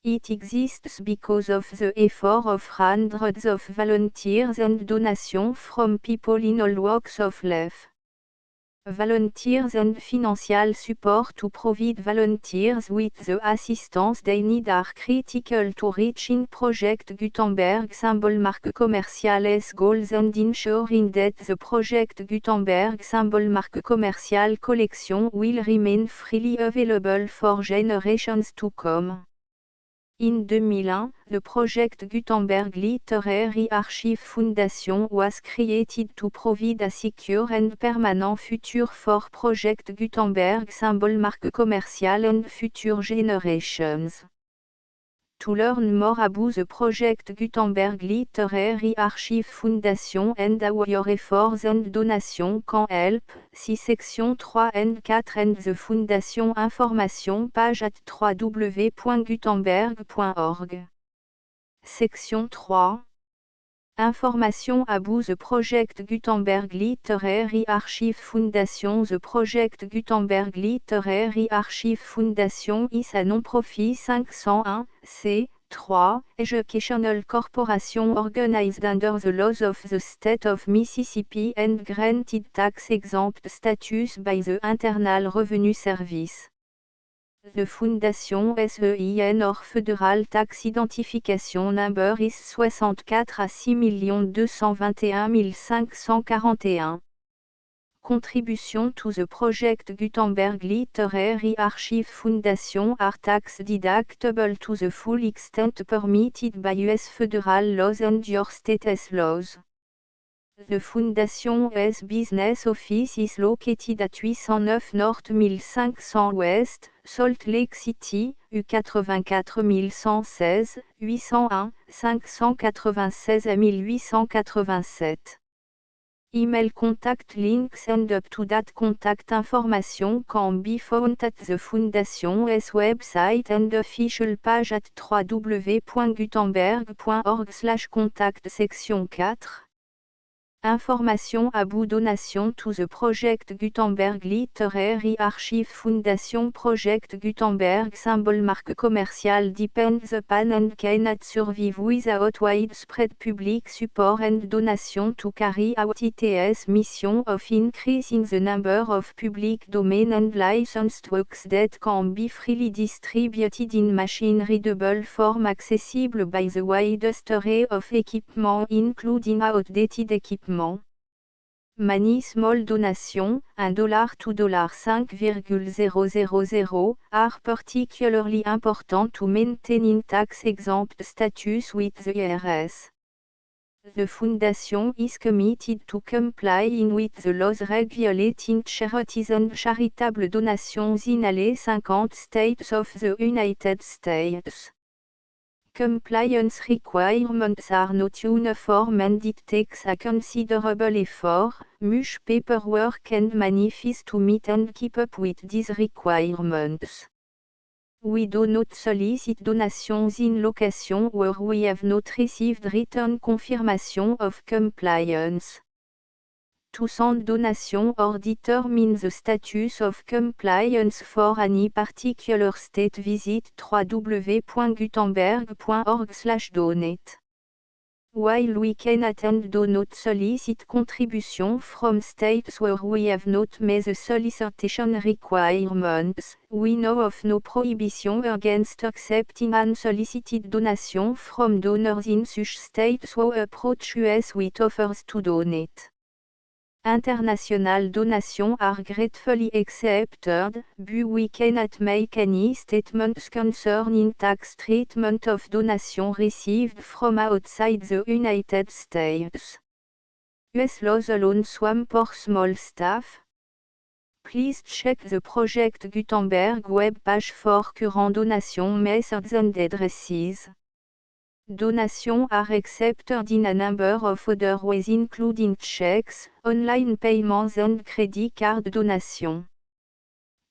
It exists because of the effort of hundreds of volunteers and donations from people in all walks of life. Volunteers and financial support to provide volunteers with the assistance they need are critical to reaching Project Gutenberg symbol marque commerciale's goals and ensuring that the Project Gutenberg symbol marque commerciale collection will remain freely available for generations to come. In 2001, the Project Gutenberg Literary Archive Foundation was created to provide a secure and permanent future for Project Gutenberg symbol marque commerciale and future generations. To learn more about the Project Gutenberg Literary Archive Foundation and how your efforts and donations can help, see section 3 and 4 and the Foundation information page at www.gutenberg.org. Section 3. Information about the Project Gutenberg Literary Archive Foundation. The Project Gutenberg Literary Archive Foundation is a non-profit 501, c3, educational corporation organized under the laws of the state of Mississippi and granted tax-exempt status by the Internal Revenue Service. The Foundation SEIN or Federal Tax Identification Number is 64 à 6 221 541. Contribution to the Project Gutenberg Literary Archive Foundation are tax deductible to the full extent permitted by U.S. federal laws and your state's laws. The Foundation's business office is located at 809 North 1500 West, Salt Lake City, U84 116, 801, 596 à 1887. Email contact links and up-to-date contact information can be found at the Foundation's website and official page at www.gutenberg.org/contact. Section 4. Information about donation to the Project Gutenberg Literary Archive Foundation. Project Gutenberg symbol marque commerciale depends upon and cannot survive without widespread public support and donation to carry out its mission of increasing the number of public domain and licensed works that can be freely distributed in machine-readable form accessible by the widest array of equipment including outdated equipment. Many small donations, $1 to $5,000, are particularly important to maintaining tax-exempt status with the IRS. The Foundation is committed to complying with the laws regulating charities and charitable donations in all 50 states of the United States. Compliance requirements are not uniform and it takes a considerable effort, much paperwork and money fees to meet and keep up with these requirements. We do not solicit donations in locations where we have not received written confirmation of compliance. To send donation or determine the status of compliance for any particular state, visit www.gutenberg.org/donate. While we cannot and do not solicit contribution from states where we have not met the solicitation requirements, we know of no prohibition against accepting unsolicited donation from donors in such states who approach us with offers to donate. International donations are gratefully accepted, but we cannot make any statements concerning tax treatment of donations received from outside the United States. US laws alone swam for small staff. Please check the Project Gutenberg web page for current donation methods and addresses. Donations are accepted in a number of other ways, including checks, online payments and credit card donations.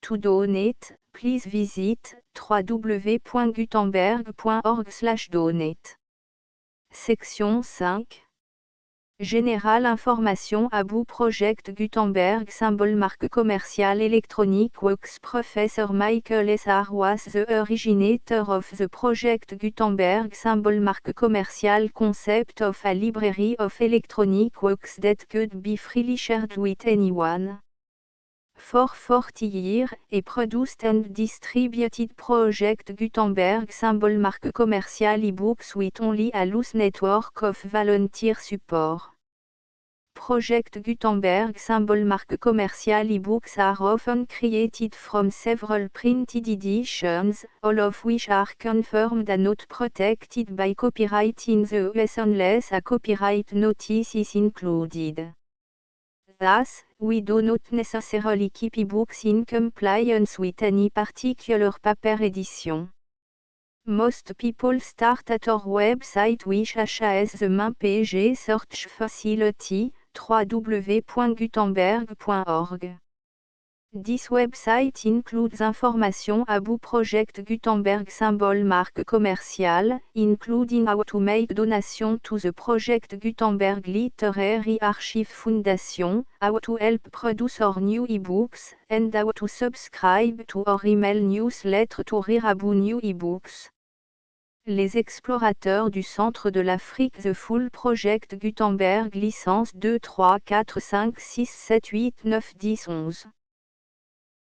To donate, please visit www.gutenberg.org/donate. Section 5. Générale information about Project Gutenberg symbol marque commerciale électronique works. Professor Michael S. R. was the originator of the Project Gutenberg symbol marque commercial concept of a library of electronic works that could be freely shared with anyone. For 40 years, he produced and distributed Project Gutenberg symbol marque commercial e-books with only a loose network of volunteer support. Project Gutenberg symbol marque commercial e-books are often created from several printed editions, all of which are confirmed and not protected by copyright in the US unless a copyright notice is included. Thus, we do not necessarily keep e-books in compliance with any particular paper edition. Most people start at our website which has the main page search facility, www.gutenberg.org. This website includes information about Project Gutenberg symbol marque commercial, including how to make donation to the Project Gutenberg Literary Archive Foundation, how to help produce our new ebooks, and how to subscribe to our email newsletter to hear about new ebooks. Les explorateurs du centre de l'Afrique. The full Project Gutenberg licence 2, 3, 4, 5, 6, 7, 8, 9, 10, 11.